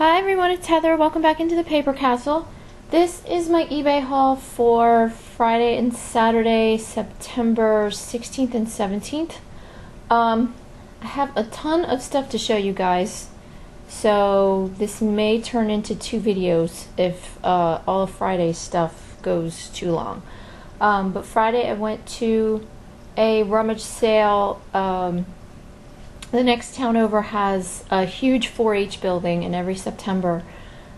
Hi everyone, it's Heather. Welcome back into the Paper Castle. This is my eBay haul for Friday and Saturday, September 16th and 17th. I have a ton of stuff to show you guys, so this may turn into 2 videos if all of Friday's stuff goes too long. But Friday I went to a Rummage sale. The next town over has a huge 4-H building, and every September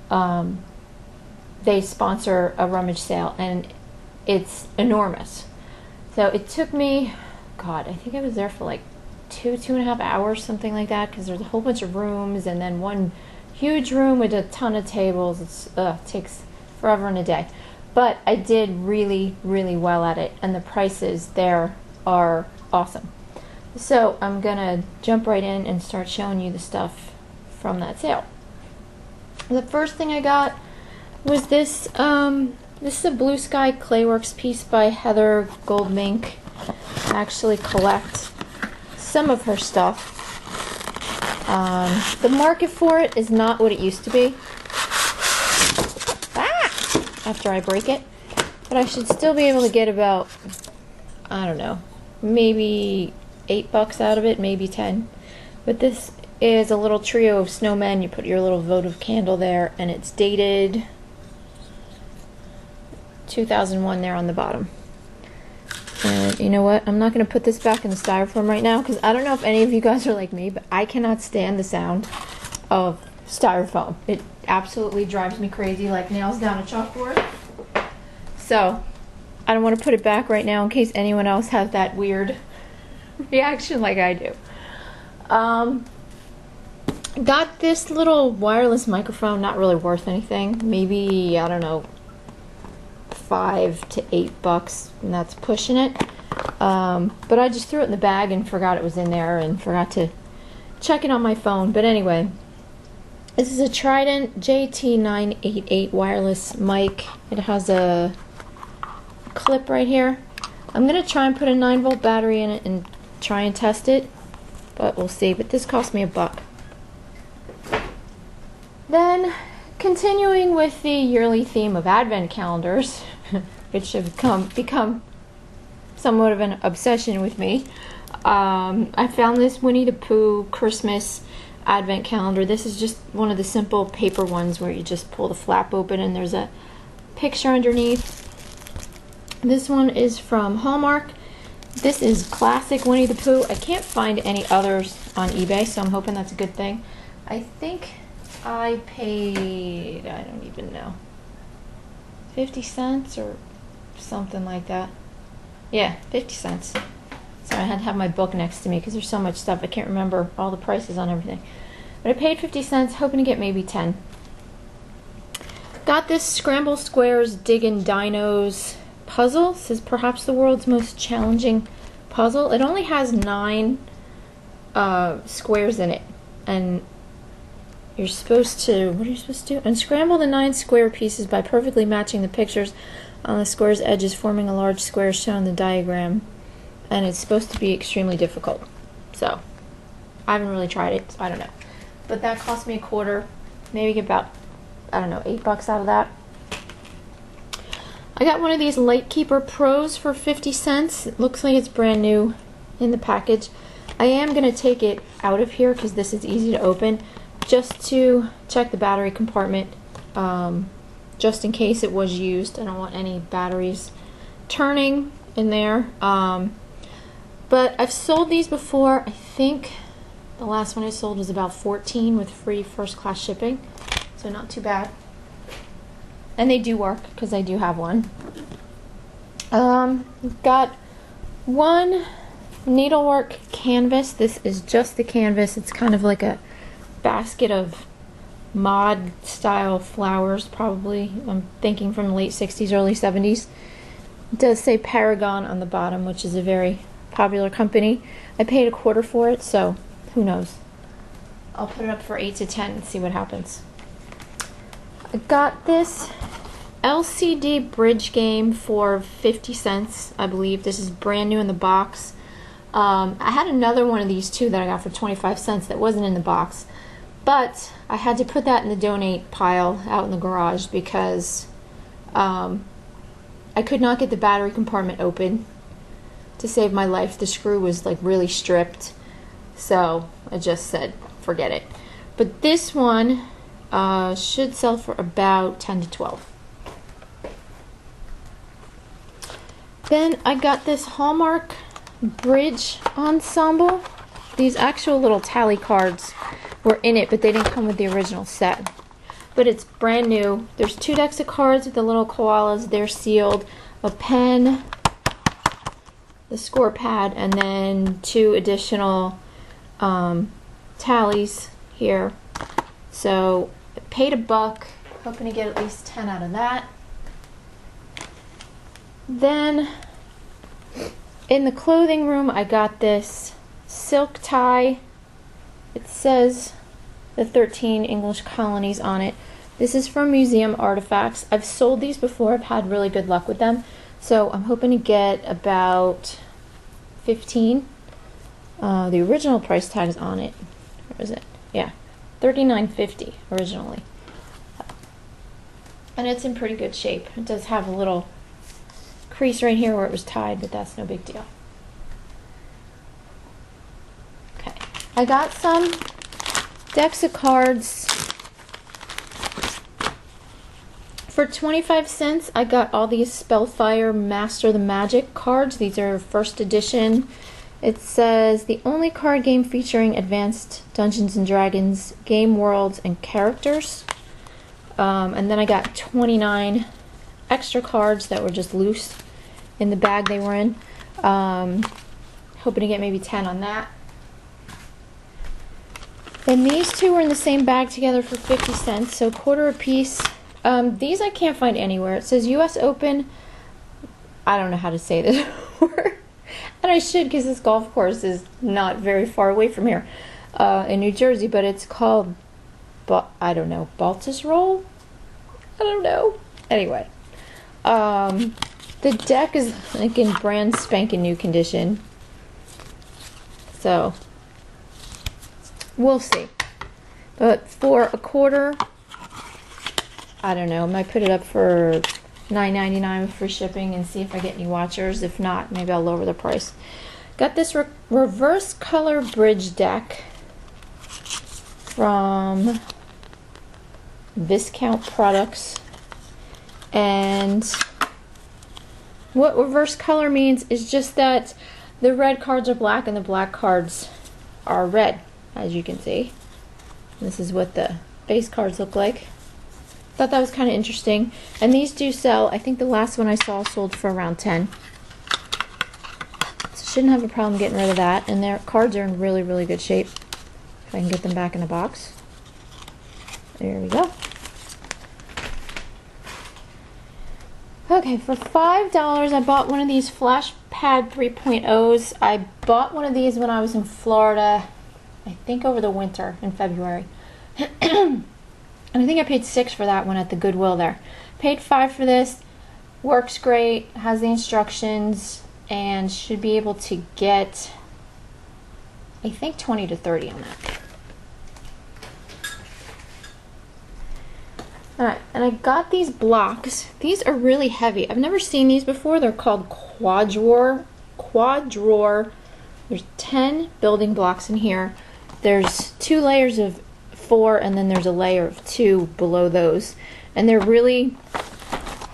they sponsor a Rummage sale, and it's enormous. So it took me, God, I think I was there for like 2.5 hours, something like that, because there's a whole bunch of rooms and then one huge room with a ton of tables. It takes forever and a day. But I did really, really well at it, and the prices there are awesome. So I'm gonna jump right in and start showing you the stuff from that sale. The first thing I got was this. This is a Blue Sky Clayworks piece by Heather Goldmink. I actually collect some of her stuff. The market for it is not what it used to be. After I break it, but I should still be able to get about, I don't know, maybe $8 out of it, maybe 10. But this is a little trio of snowmen. You put your little votive candle there, and it's dated 2001 there on the bottom. And you know what? I'm not going to put this back in the styrofoam right now, because I don't know if any of you guys are like me, but I cannot stand the sound of styrofoam. It absolutely drives me crazy, like nails down a chalkboard. So I don't want to put it back right now in case anyone else has that weird reaction like I do. Got this little wireless microphone, not really worth anything. Maybe, I don't know, $5 to $8, and that's pushing it. But I just threw it in the bag and forgot it was in there and forgot to check it on my phone. But anyway, this is a Trident JT988 wireless mic. It has a clip right here. I'm going to try and put a 9-volt battery in it and try and test it, but we'll see. But this cost me $1. Then, continuing with the yearly theme of advent calendars, which have become somewhat of an obsession with me, I found this Winnie the Pooh Christmas advent calendar. This is just one of the simple paper ones where you just pull the flap open and there's a picture underneath. This one is from Hallmark. This is classic Winnie the Pooh. I can't find any others on eBay, so I'm hoping that's a good thing. I think I paid, I don't even know, 50 cents or something like that. Yeah, 50 cents. Sorry, I had to have my book next to me because there's so much stuff. I can't remember all the prices on everything. But I paid 50 cents, hoping to get maybe 10. Got this Scramble Squares Diggin' Dinos puzzle. This is perhaps the world's most challenging puzzle. It only has 9 squares in it, and you're supposed to, what are you supposed to do? Unscramble the 9 square pieces by perfectly matching the pictures on the square's edges, forming a large square shown in the diagram. And it's supposed to be extremely difficult. So I haven't really tried it, so I don't know. But that cost me $0.25, maybe get about, I don't know, $8 out of that. I got one of these Lightkeeper Pros for 50 cents. It looks like it's brand new in the package. I am going to take it out of here because this is easy to open, just to check the battery compartment, just in case it was used. I don't want any batteries turning in there. But I've sold these before. I think the last one I sold was about $14 with free first-class shipping, so not too bad. And they do work because I do have one. Got one needlework canvas. This is just the canvas. It's kind of like a basket of mod style flowers, probably. I'm thinking from the late 60s, early 70s. It does say Paragon on the bottom, which is a very popular company. I paid $0.25 for it, so who knows. I'll put it up for 8 to 10 and see what happens. I got this LCD bridge game for 50 cents, I believe. This is brand new in the box. I had another one of these too that I got for 25 cents that wasn't in the box. But I had to put that in the donate pile out in the garage because I could not get the battery compartment open to save my life. The screw was like really stripped, so I just said forget it. But this one should sell for about 10 to 12. Then I got this Hallmark bridge ensemble. These actual little tally cards were in it, but they didn't come with the original set. But it's brand new. There's 2 decks of cards with the little koalas. They're sealed. A pen, the score pad, and then 2 additional tallies here. So I paid $1, hoping to get at least 10 out of that. Then in the clothing room, I got this silk tie. It says the 13 English colonies on it. This is from Museum Artifacts. I've sold these before. I've had really good luck with them. So I'm hoping to get about 15. The original price tag is on it. Where is it? Yeah, $39.50 originally. And it's in pretty good shape. It does have a little crease right here where it was tied, but that's no big deal. Okay, I got some decks of cards. For 25 cents, I got all these Spellfire Master the Magic cards. These are first edition. It says the only card game featuring advanced Dungeons and Dragons game worlds and characters. And then I got 29 extra cards that were just loose in the bag they were in. Hoping to get maybe 10 on that. And these 2 were in the same bag together for 50 cents, so quarter a piece. These I can't find anywhere. It says US Open. I don't know how to say this word. And I should, because this golf course is not very far away from here in New Jersey, but it's called, I don't know, Baltus Roll? I don't know. Anyway. The deck is like in brand spanking new condition. So, we'll see. But for a quarter, I don't know, I might put it up for $9.99 with free shipping and see if I get any watchers. If not, maybe I'll lower the price. Got this reverse color bridge deck from Viscount Products. And what reverse color means is just that the red cards are black and the black cards are red, as you can see. This is what the base cards look like. Thought that was kind of interesting. And these do sell. I think the last one I saw sold for around 10. So shouldn't have a problem getting rid of that. And their cards are in really, really good shape. If I can get them back in the box. There we go. Okay, for $5, I bought one of these Flash Pad 3.0s. I bought one of these when I was in Florida, I think over the winter in February. And I think I paid $6 for that one at the Goodwill there. Paid $5 for this. Works great, has the instructions, and should be able to get, I think, 20 to 30 on that. Alright, and I got these blocks. These are really heavy. I've never seen these before. They're called quad drawer. There's 10 building blocks in here. There's 2 layers of 4, and then there's a layer of 2 below those. And they're really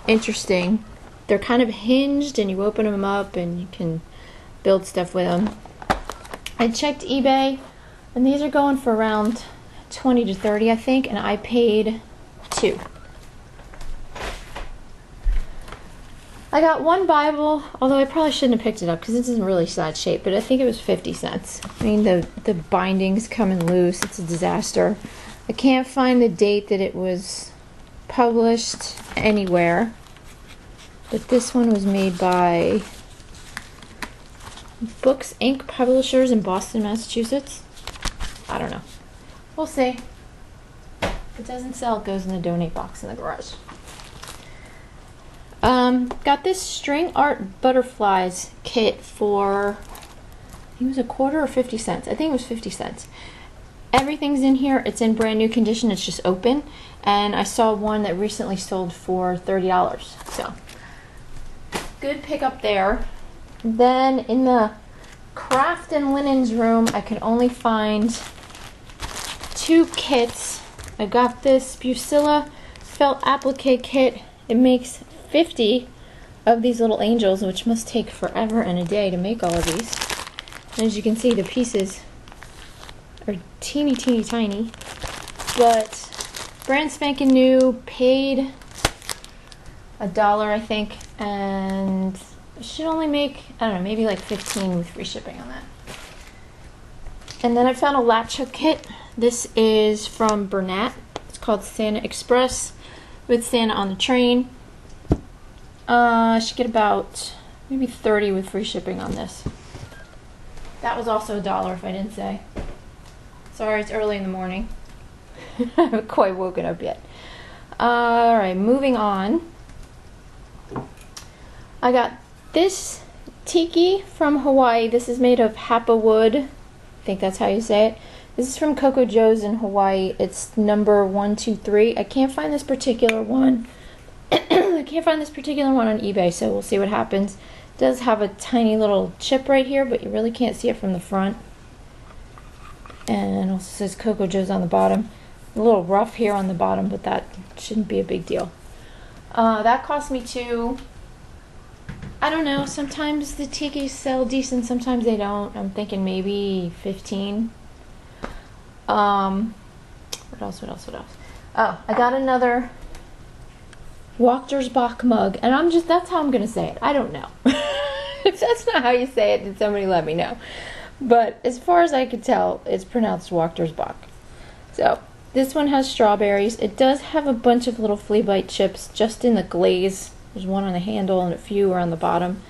interesting. They're kind of hinged, and you open them up, and you can build stuff with them. I checked eBay, and these are going for around 20 to 30, I think, and I paid $2. I got one Bible, although I probably shouldn't have picked it up because it's in really sad shape, but I think it was 50 cents. I mean, the bindings coming loose. It's a disaster. I can't find the date that it was published anywhere, but this one was made by Books Inc. Publishers in Boston, Massachusetts. I don't know. We'll see. If it doesn't sell, it goes in the donate box in the garage. Got this string art butterflies kit for, I think it was a quarter or 50 cents. I think it was 50 cents. Everything's in here. It's in brand new condition. It's just open. And I saw one that recently sold for $30. So, good pickup there. Then in the craft and linens room, I could only find 2 kits. I got this Busilla felt applique kit. It makes 50 of these little angels, which must take forever and a day to make all of these. And as you can see, the pieces are teeny tiny, but brand spanking new, paid $1 I think, and it should only make, I don't know, maybe like 15 with free shipping on that. And then I found a latch hook kit. This is from Bernat. It's called Santa Express with Santa on the train. I should get about maybe 30 with free shipping on this. That was also $1 if I didn't say. Sorry, it's early in the morning. I haven't quite woken up yet. Alright, moving on. I got this tiki from Hawaii. This is made of hapa wood. I think that's how you say it. This is from Coco Joe's in Hawaii. It's number 123. I can't find this particular one. I can't find this particular one on eBay, so we'll see what happens. It does have a tiny little chip right here, but you really can't see it from the front. And it also says Coco Joe's on the bottom. A little rough here on the bottom, but that shouldn't be a big deal. That cost me I don't know, sometimes the tikis sell decent, sometimes they don't. I'm thinking maybe 15. What else? Oh, I got another Wachtersbach mug, and that's how I'm gonna say it. I don't know. If that's not how you say it, then somebody let me know. But as far as I could tell, it's pronounced Wachtersbach. So, this one has strawberries. It does have a bunch of little flea bite chips just in the glaze. There's one on the handle and a few around the bottom.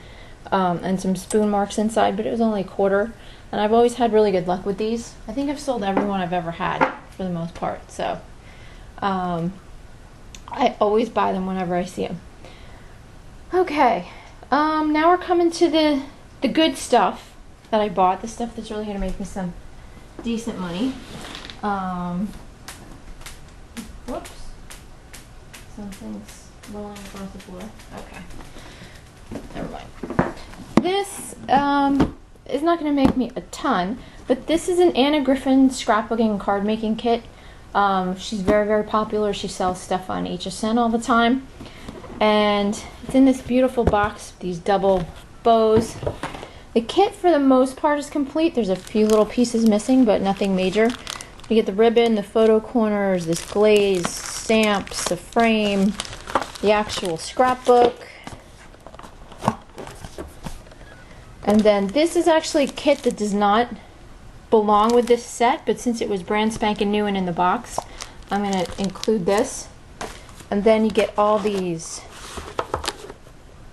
And some spoon marks inside, but it was only a quarter. And I've always had really good luck with these. I think I've sold every one I've ever had, for the most part. So, I always buy them whenever I see them. Okay, now we're coming to the good stuff that I bought. The stuff that's really going to make me some decent money. Whoops. Something's rolling across the floor. Okay. Never mind. This is not going to make me a ton, but this is an Anna Griffin scrapbooking and card making kit. She's very, very popular. She sells stuff on HSN all the time. And it's in this beautiful box with these double bows. The kit, for the most part, is complete. There's a few little pieces missing, but nothing major. You get the ribbon, the photo corners, this glaze, stamps, the frame, the actual scrapbook. And then this is actually a kit that does not belong with this set, but since it was brand spanking new and in the box, I'm going to include this. And then you get all these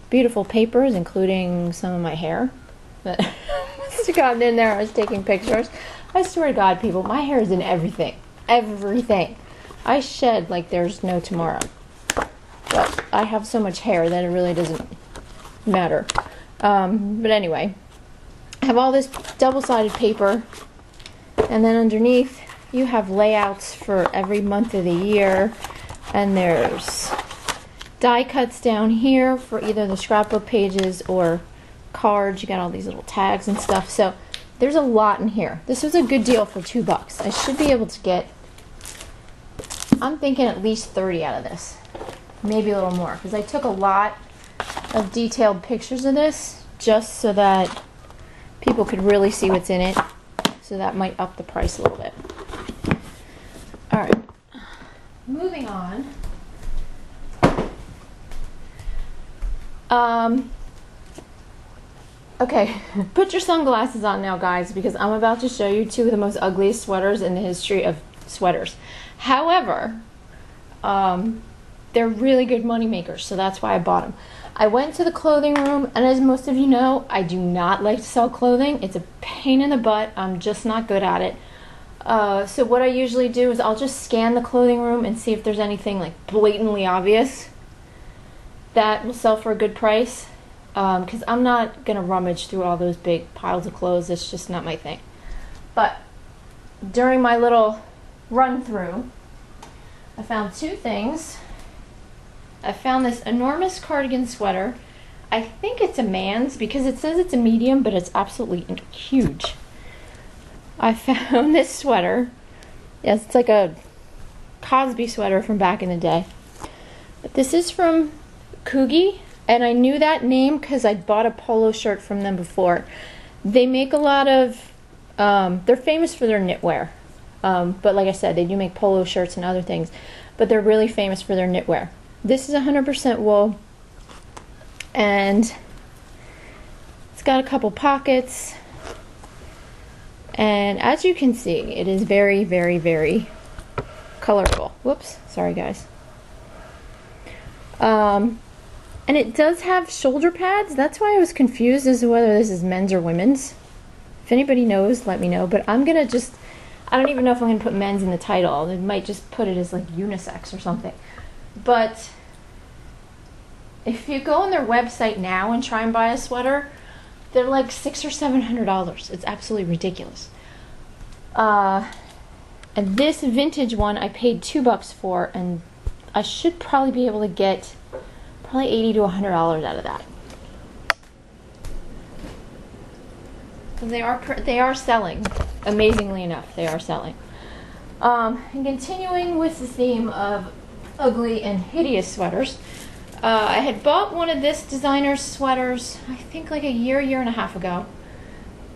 beautiful papers, including some of my hair that must have gotten in there. I was taking pictures. I swear to God, people, my hair is in everything. Everything. I shed like there's no tomorrow. But I have so much hair that it really doesn't matter. But anyway, I have all this double-sided paper, and then underneath you have layouts for every month of the year, and there's die cuts down here for either the scrapbook pages or cards. You got all these little tags and stuff, so there's a lot in here. This was a good deal for $2. I should be able to get, I'm thinking at least 30 out of this, maybe a little more, because I took a lot of detailed pictures of this just so that people could really see what's in it, so that might up the price a little bit. Alright, moving on. Okay, put your sunglasses on now, guys, because I'm about to show you two of the most ugliest sweaters in the history of sweaters. However, they're really good money makers, so that's why I bought them. I went to the clothing room, and as most of you know, I do not like to sell clothing. It's a pain in the butt. I'm just not good at it. So what I usually do is I'll just scan the clothing room and see if there's anything like blatantly obvious that will sell for a good price. Because I'm not going to rummage through all those big piles of clothes. It's just not my thing. But during my little run through, I found two things. I found this enormous cardigan sweater. I think it's a man's because it says it's a medium, but it's absolutely huge. I found this sweater. Yes, it's like a Cosby sweater from back in the day. But this is from Coogie, and I knew that name because I bought a polo shirt from them before. They make a lot of, they're famous for their knitwear. But like I said, they do make polo shirts and other things. But they're really famous for their knitwear. This is 100% wool. And it's got a couple pockets. And as you can see, it is very, very, very colorful. Whoops, sorry guys. And it does have shoulder pads. That's why I was confused as to whether this is men's or women's. If anybody knows, let me know. But I'm gonna just, I don't even know if I'm gonna put men's in the title. It might just put it as like unisex or something. But if you go on their website now and try and buy a sweater, they're like $600 or $700. It's absolutely ridiculous. And this vintage one I paid $2 for, and I should probably be able to get probably $80 to $100 out of that. So they are selling. Amazingly enough, they are selling. And continuing with the theme of ugly and hideous sweaters, I had bought one of this designer's sweaters, I think like a year and a half ago.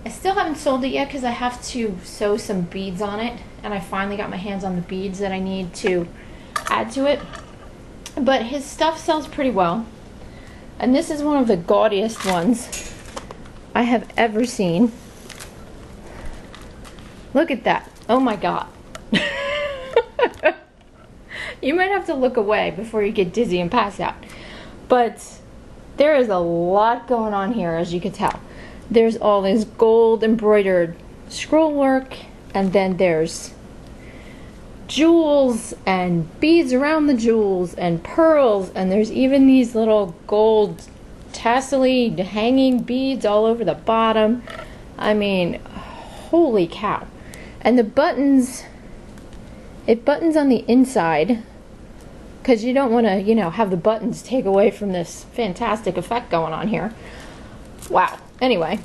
I still haven't sold it yet because I have to sew some beads on it, and I finally got my hands on the beads that I need to add to it. But his stuff sells pretty well. And this is one of the gaudiest ones I have ever seen. Look at that. Oh my god. You might have to look away before you get dizzy and pass out. But there is a lot going on here, as you can tell. There's all this gold embroidered scroll work, and then there's jewels and beads around the jewels and pearls, and there's even these little gold tassel-y hanging beads all over the bottom. I mean, holy cow. And the buttons, it buttons on the inside because you don't want to, you know, have the buttons take away from this fantastic effect going on here. Wow. Anyway,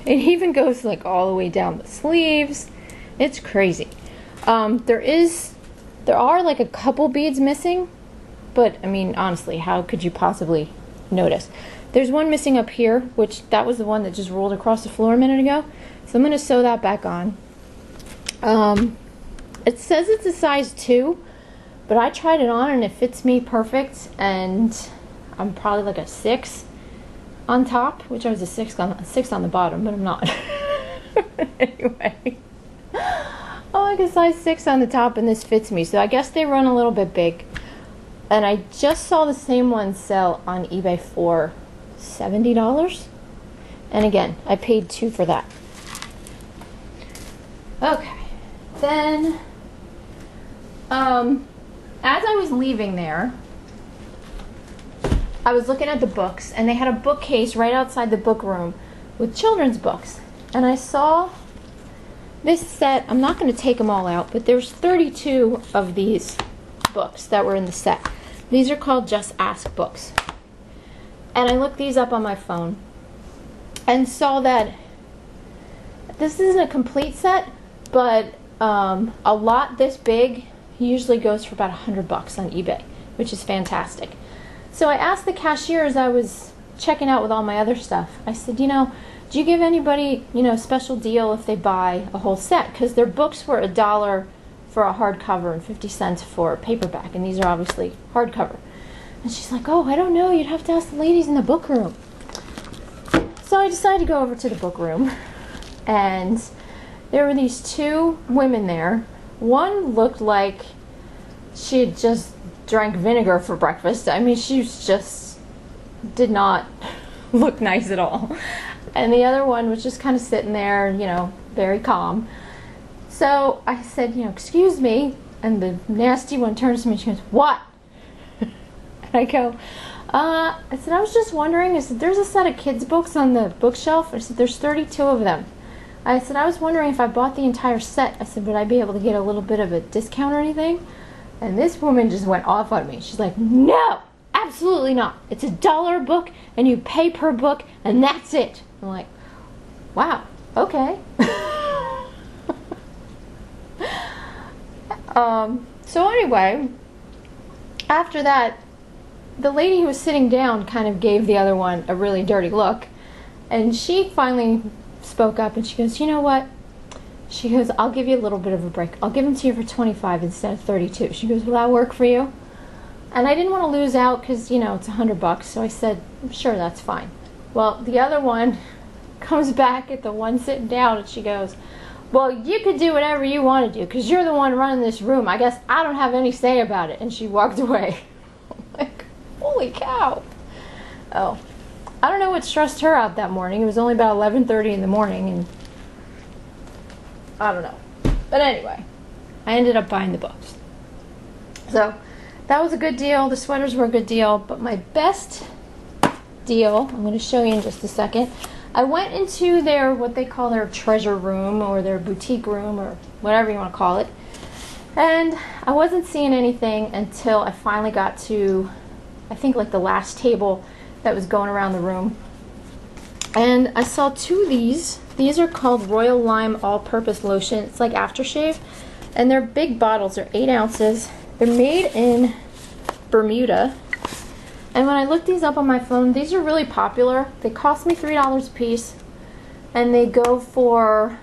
it even goes like all the way down the sleeves. It's crazy. There are like a couple beads missing, but I mean, honestly, how could you possibly notice? There's one missing up here, which that was the one that just rolled across the floor a minute ago. So I'm going to sew that back on. It says it's a size 2, but I tried it on and it fits me perfect, and I'm probably like a 6 on top, which I was a 6 on the bottom, but I'm not. Anyway. Oh, like a size 6 on the top, and this fits me. So I guess they run a little bit big. And I just saw the same one sell on eBay for $70. And again, I paid $2 for that. Okay. Then, as I was leaving there, I was looking at the books, and they had a bookcase right outside the book room with children's books. And I saw this set. I'm not going to take them all out, but there's 32 of these books that were in the set. These are called Just Ask books. And I looked these up on my phone and saw that this isn't a complete set, but a lot this big usually goes for about $100 on eBay, which is fantastic. So I asked the cashier as I was checking out with all my other stuff. I said, you know, do you give anybody, you know, special deal if they buy a whole set? Because their books were $1 for a hardcover and 50 cents for a paperback, and these are obviously hardcover. And she's like, oh, I don't know, you'd have to ask the ladies in the book room. So I decided to go over to the book room, and there were these two women there. One looked like she had just drank vinegar for breakfast. I mean, she just did not look nice at all. And the other one was just kind of sitting there, you know, very calm. So I said, you know, excuse me. And the nasty one turns to me and she goes, what? And I go, I said, I was just wondering, I said, there's a set of kids' books on the bookshelf. I said, there's 32 of them. I said, I was wondering if I bought the entire set. I said, would I be able to get a little bit of a discount or anything? And this woman just went off on me. She's like, no, absolutely not. It's $1 a book, and you pay per book, and that's it. I'm like, wow, okay. So anyway, after that, the lady who was sitting down kind of gave the other one a really dirty look, and she finally spoke up and she goes, you know what? She goes, I'll give you a little bit of a break. I'll give them to you for 25 instead of 32. She goes, will that work for you? And I didn't want to lose out because, you know, it's $100. So I said, sure, that's fine. Well, the other one comes back at the one sitting down and she goes, well, you could do whatever you want to do because you're the one running this room. I guess I don't have any say about it. And she walked away. I'm like, holy cow. Oh, I don't know what stressed her out that morning. It was only about 11:30 in the morning, and I don't know. But anyway, I ended up buying the books. So that was a good deal. The sweaters were a good deal. But my best deal, I'm going to show you in just a second. I went into their, what they call their treasure room or their boutique room or whatever you want to call it. And I wasn't seeing anything until I finally got to, I think, like the last table that was going around the room. And I saw two of these. These are called Royal Lime All-Purpose Lotion. It's like aftershave. And they're big bottles. They're 8 ounces. They're made in Bermuda. And when I looked these up on my phone, these are really popular. They cost me $3 a piece. And they go for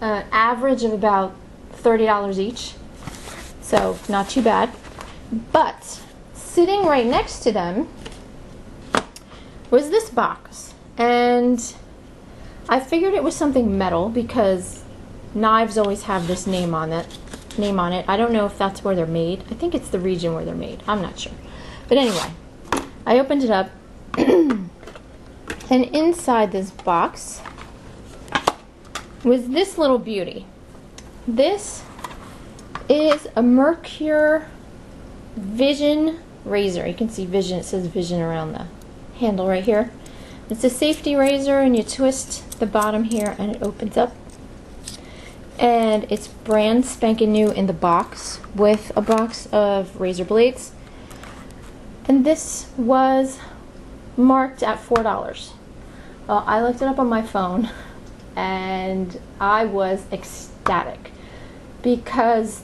an average of about $30 each. So, not too bad. But, sitting right next to them was this box. And I figured it was something metal because knives always have this name on it. I don't know if that's where they're made. I think it's the region where they're made. I'm not sure. But anyway, I opened it up. And inside this box was this little beauty. This is a Mercure Vision razor. You can see Vision, it says Vision around the handle right here. It's a safety razor and you twist the bottom here and it opens up. And it's brand spanking new in the box with a box of razor blades. And this was marked at $4. Well, I looked it up on my phone and I was ecstatic because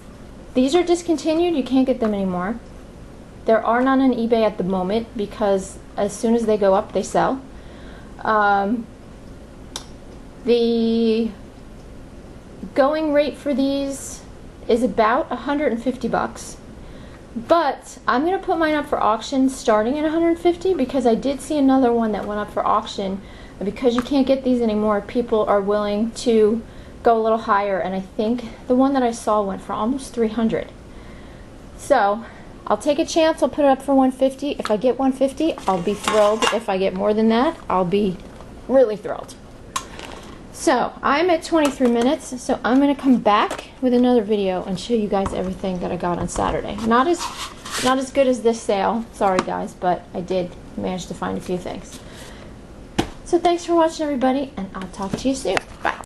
these are discontinued. You can't get them anymore. There are none on eBay at the moment because as soon as they go up, they sell. The going rate for these is about $150, but I'm going to put mine up for auction starting at $150 because I did see another one that went up for auction. And because you can't get these anymore, people are willing to go a little higher, and I think the one that I saw went for almost $300. So I'll take a chance. I'll put it up for $150. If I get $150, I'll be thrilled. If I get more than that, I'll be really thrilled. So I'm at 23 minutes, so I'm going to come back with another video and show you guys everything that I got on Saturday. Not as good as this sale, sorry guys, but I did manage to find a few things. So thanks for watching everybody, and I'll talk to you soon. Bye.